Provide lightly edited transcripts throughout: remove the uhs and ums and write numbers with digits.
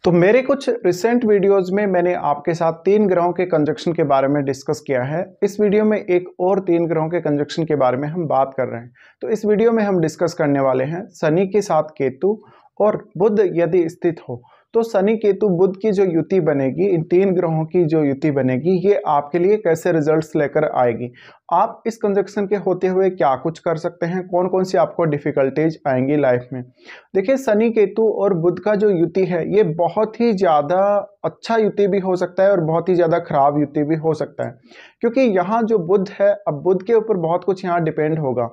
तो मेरे कुछ रिसेंट वीडियोस में मैंने आपके साथ 3 ग्रहों के कंजक्शन के बारे में डिस्कस किया है। इस वीडियो में एक और 3 ग्रहों के कंजक्शन के बारे में हम बात कर रहे हैं। तो इस वीडियो में हम डिस्कस करने वाले हैं शनि के साथ केतु और बुध यदि स्थित हो तो शनि केतु बुध की जो युति बनेगी, इन 3 ग्रहों की जो युति बनेगी, ये आपके लिए कैसे रिजल्ट्स लेकर आएगी। आप इस कंजक्शन के होते हुए क्या कुछ कर सकते हैं, कौन कौन सी आपको डिफिकल्टीज आएंगी लाइफ में। देखिए, शनि केतु और बुध का जो युति है ये बहुत ही ज़्यादा अच्छा युति भी हो सकता है और बहुत ही ज़्यादा खराब युति भी हो सकता है, क्योंकि यहाँ जो बुध है, अब बुध के ऊपर बहुत कुछ यहाँ डिपेंड होगा।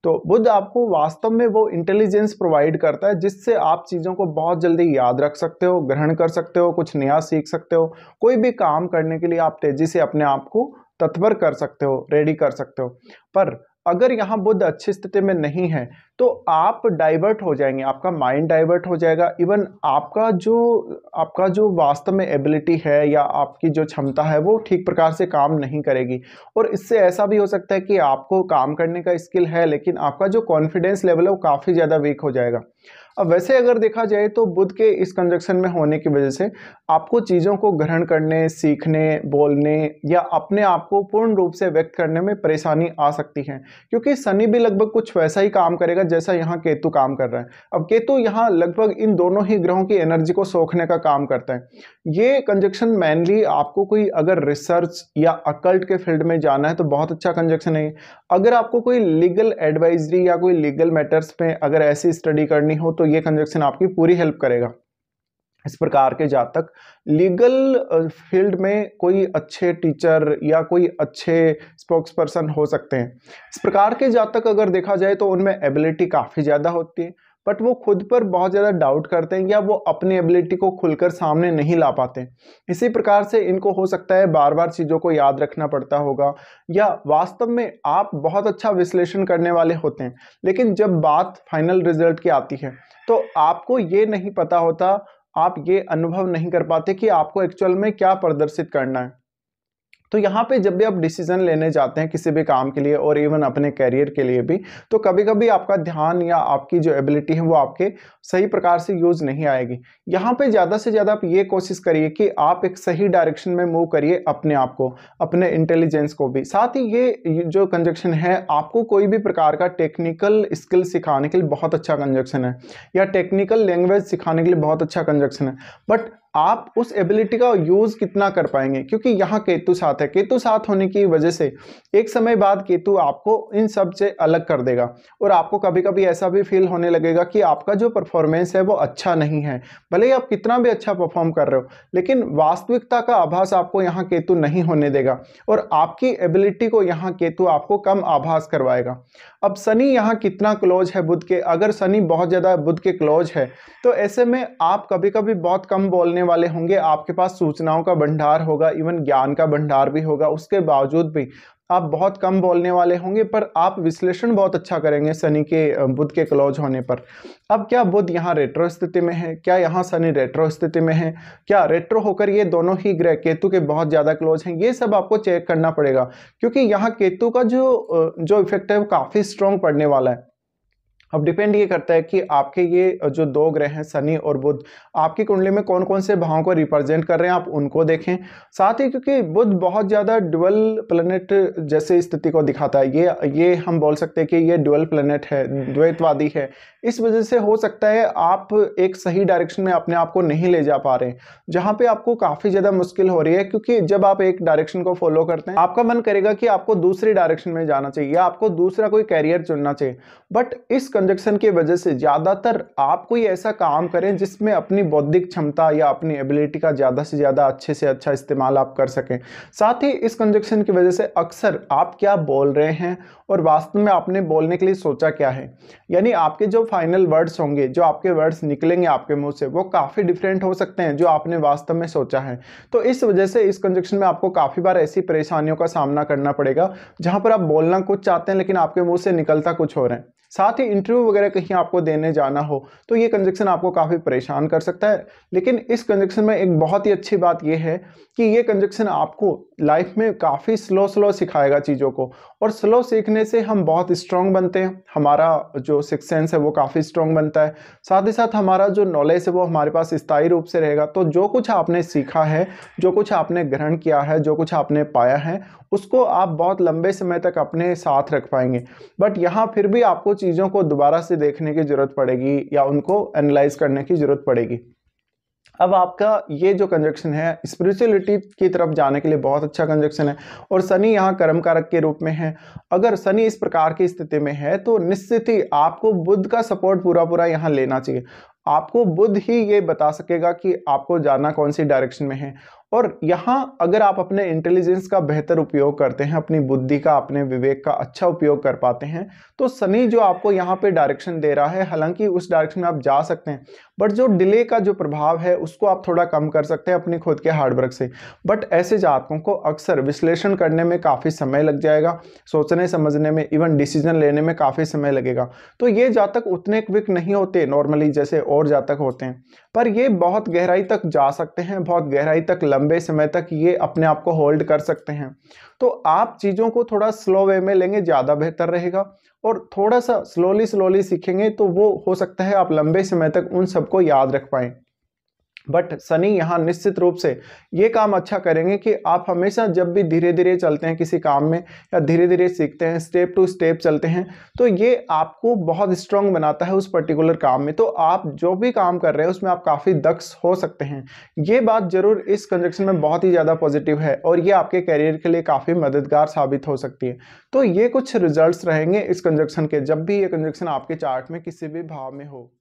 तो बुध आपको वास्तव में वो इंटेलिजेंस प्रोवाइड करता है जिससे आप चीज़ों को बहुत जल्दी याद रख सकते हो, ग्रहण कर सकते हो, कुछ नया सीख सकते हो, कोई भी काम करने के लिए आप तेजी से अपने आप को तत्पर कर सकते हो, रेडी कर सकते हो। पर अगर यहाँ बुध अच्छी स्थिति में नहीं है तो आप डाइवर्ट हो जाएंगे, आपका माइंड डाइवर्ट हो जाएगा। इवन आपका जो वास्तव में एबिलिटी है या आपकी जो क्षमता है वो ठीक प्रकार से काम नहीं करेगी। और इससे ऐसा भी हो सकता है कि आपको काम करने का स्किल है लेकिन आपका जो कॉन्फिडेंस लेवल है वो काफ़ी ज़्यादा वीक हो जाएगा। अब वैसे अगर देखा जाए तो बुध के इस कंजक्शन में होने की वजह से आपको चीज़ों को ग्रहण करने, सीखने, बोलने या अपने आप को पूर्ण रूप से व्यक्त करने में परेशानी आ सकती है, क्योंकि शनि भी लगभग कुछ वैसा ही काम करेगा जैसा यहाँ केतु काम कर रहा है। अब केतु यहाँ लगभग इन दोनों ही ग्रहों की एनर्जी को सोखने का काम करता है। ये कंजक्शन मेनली आपको कोई अगर रिसर्च या अकल्ट के फील्ड में जाना है तो बहुत अच्छा कंजक्शन है। अगर आपको कोई लीगल एडवाइजरी या कोई लीगल मैटर्स में अगर ऐसी स्टडी करनी हो तो ये कंजक्शन आपकी पूरी हेल्प करेगा। इस प्रकार के जातक लीगल फील्ड में कोई अच्छे टीचर या कोई अच्छे स्पोक्स पर्सन हो सकते हैं। इस प्रकार के जातक अगर देखा जाए तो उनमें एबिलिटी काफ़ी ज़्यादा होती है, बट वो खुद पर बहुत ज़्यादा डाउट करते हैं या वो अपनी एबिलिटी को खुलकर सामने नहीं ला पाते। इसी प्रकार से इनको हो सकता है बार बार चीज़ों को याद रखना पड़ता होगा, या वास्तव में आप बहुत अच्छा विश्लेषण करने वाले होते हैं लेकिन जब बात फाइनल रिजल्ट की आती है तो आपको ये नहीं पता होता, आप ये अनुभव नहीं कर पाते कि आपको एक्चुअल में क्या प्रदर्शित करना है। तो यहाँ पे जब भी आप डिसीजन लेने जाते हैं किसी भी काम के लिए और इवन अपने कैरियर के लिए भी, तो कभी कभी आपका ध्यान या आपकी जो एबिलिटी है वो आपके सही प्रकार से यूज नहीं आएगी। यहाँ पे ज़्यादा से ज़्यादा आप ये कोशिश करिए कि आप एक सही डायरेक्शन में मूव करिए अपने आप को, अपने इंटेलिजेंस को भी। साथ ही ये जो कंजक्शन है आपको कोई भी प्रकार का टेक्निकल स्किल सिखाने के लिए बहुत अच्छा कंजक्शन है, या टेक्निकल लैंग्वेज सिखाने के लिए बहुत अच्छा कंजक्शन है। बट आप उस एबिलिटी का यूज कितना कर पाएंगे, क्योंकि यहाँ केतु साथ है। केतु साथ होने की वजह से एक समय बाद केतु आपको इन सब से अलग कर देगा और आपको कभी कभी ऐसा भी फील होने लगेगा कि आपका जो परफॉर्मेंस है वो अच्छा नहीं है। भले ही आप कितना भी अच्छा परफॉर्म कर रहे हो लेकिन वास्तविकता का आभास आपको यहाँ केतु नहीं होने देगा और आपकी एबिलिटी को यहाँ केतु आपको कम आभास करवाएगा। अब शनि यहाँ कितना क्लोज है बुध के, अगर शनि बहुत ज़्यादा बुध के क्लोज है तो ऐसे में आप कभी कभी बहुत कम बोलने वाले होंगे, आपके पास सूचनाओं का भंडार होगा, इवन ज्ञान का भंडार भी होगा, उसके बावजूद भी आप बहुत कम बोलने वाले होंगे, पर आप विश्लेषण बहुत अच्छा करेंगे शनि के बुध के क्लोज होने पर। अब क्या बुध यहाँ रेट्रो स्थिति में है, क्या यहाँ शनि रेट्रो स्थिति में है, क्या रेट्रो होकर ये दोनों ही ग्रह केतु के बहुत ज़्यादा क्लोज हैं, ये सब आपको चेक करना पड़ेगा, क्योंकि यहाँ केतु का जो इफेक्ट है वो काफ़ी स्ट्रॉन्ग पड़ने वाला है। अब डिपेंड ये करता है कि आपके ये जो 2 ग्रह हैं शनि और बुध, आपकी कुंडली में कौन कौन से भावों को रिप्रेजेंट कर रहे हैं, आप उनको देखें। साथ ही क्योंकि बुध बहुत ज़्यादा ड्यूअल प्लैनेट जैसे स्थिति को दिखाता है, ये हम बोल सकते हैं कि ये ड्यूअल प्लैनेट है, द्वैतवादी है। इस वजह से हो सकता है आप एक सही डायरेक्शन में अपने आप को नहीं ले जा पा रहे, जहाँ पे आपको काफ़ी ज़्यादा मुश्किल हो रही है, क्योंकि जब आप एक डायरेक्शन को फॉलो करते हैं आपका मन करेगा कि आपको दूसरी डायरेक्शन में जाना चाहिए या आपको दूसरा कोई कैरियर चुनना चाहिए। बट इस कंजक्शन की वजह से ज़्यादातर आप कोई ऐसा काम करें जिसमें अपनी बौद्धिक क्षमता या अपनी एबिलिटी का ज़्यादा से ज़्यादा अच्छे से अच्छा इस्तेमाल आप कर सकें। साथ ही इस कंजक्शन की वजह से अक्सर आप क्या बोल रहे हैं और वास्तव में आपने बोलने के लिए सोचा क्या है, यानी आपके जो फाइनल वर्ड्स होंगे, जो आपके वर्ड्स निकलेंगे आपके मुंह से, वो काफ़ी डिफरेंट हो सकते हैं जो आपने वास्तव में सोचा है। तो इस वजह से इस कंजक्शन में आपको काफ़ी बार ऐसी परेशानियों का सामना करना पड़ेगा जहाँ पर आप बोलना कुछ चाहते हैं लेकिन आपके मुंह से निकलता कुछ हो रहा है। साथ ही इंटरव्यू वगैरह कहीं आपको देने जाना हो तो ये कंजक्शन आपको काफ़ी परेशान कर सकता है। लेकिन इस कंजक्शन में एक बहुत ही अच्छी बात यह है कि ये कंजक्शन आपको लाइफ में काफ़ी स्लो सिखाएगा चीज़ों को, और स्लो सीखने से हम बहुत स्ट्रांग बनते हैं, हमारा जो सिक्स सेंस है वो काफ़ी स्ट्रांग बनता है। साथ ही साथ हमारा जो नॉलेज है वो हमारे पास स्थायी रूप से रहेगा। तो जो कुछ आपने सीखा है, जो कुछ आपने ग्रहण किया है, जो कुछ आपने पाया है, उसको आप बहुत लंबे समय तक अपने साथ रख पाएंगे। बट यहाँ फिर भी आपको चीज़ों को दोबारा से देखने की ज़रूरत पड़ेगी या उनको एनालाइज करने की ज़रूरत पड़ेगी। अब आपका ये जो कंजक्शन है स्पिरिचुअलिटी की तरफ जाने के लिए बहुत अच्छा कंजक्शन है, और शनि यहाँ कर्म कारक के रूप में है। अगर शनि इस प्रकार की स्थिति में है तो निश्चित ही आपको बुध का सपोर्ट पूरा यहाँ लेना चाहिए। आपको बुध ही ये बता सकेगा कि आपको जाना कौन सी डायरेक्शन में है। और यहाँ अगर आप अपने इंटेलिजेंस का बेहतर उपयोग करते हैं, अपनी बुद्धि का, अपने विवेक का अच्छा उपयोग कर पाते हैं, तो शनि जो आपको यहाँ पे डायरेक्शन दे रहा है, हालांकि उस डायरेक्शन में आप जा सकते हैं, बट जो डिले का जो प्रभाव है उसको आप थोड़ा कम कर सकते हैं अपनी खुद के हार्डवर्क से। बट ऐसे जातकों को अक्सर विश्लेषण करने में काफ़ी समय लग जाएगा, सोचने समझने में, इवन डिसीजन लेने में काफ़ी समय लगेगा। तो ये जातक उतने क्विक नहीं होते नॉर्मली जैसे और जातक होते हैं, पर ये बहुत गहराई तक जा सकते हैं, बहुत गहराई तक, लंबे समय तक ये अपने आप को होल्ड कर सकते हैं। तो आप चीज़ों को थोड़ा स्लो वे में लेंगे, ज़्यादा बेहतर रहेगा, और थोड़ा सा स्लोली सीखेंगे तो वो हो सकता है आप लंबे समय तक उन सबको याद रख पाएं। बट शनि यहाँ निश्चित रूप से ये काम अच्छा करेंगे कि आप हमेशा जब भी धीरे धीरे चलते हैं किसी काम में, या धीरे धीरे सीखते हैं, स्टेप टू स्टेप चलते हैं, तो ये आपको बहुत स्ट्रांग बनाता है उस पर्टिकुलर काम में। तो आप जो भी काम कर रहे हैं उसमें आप काफ़ी दक्ष हो सकते हैं। ये बात जरूर इस कंजक्शन में बहुत ही ज़्यादा पॉजिटिव है, और ये आपके करियर के लिए काफ़ी मददगार साबित हो सकती है। तो ये कुछ रिजल्ट्स रहेंगे इस कंजक्शन के, जब भी ये कंजक्शन आपके चार्ट में किसी भी भाव में हो।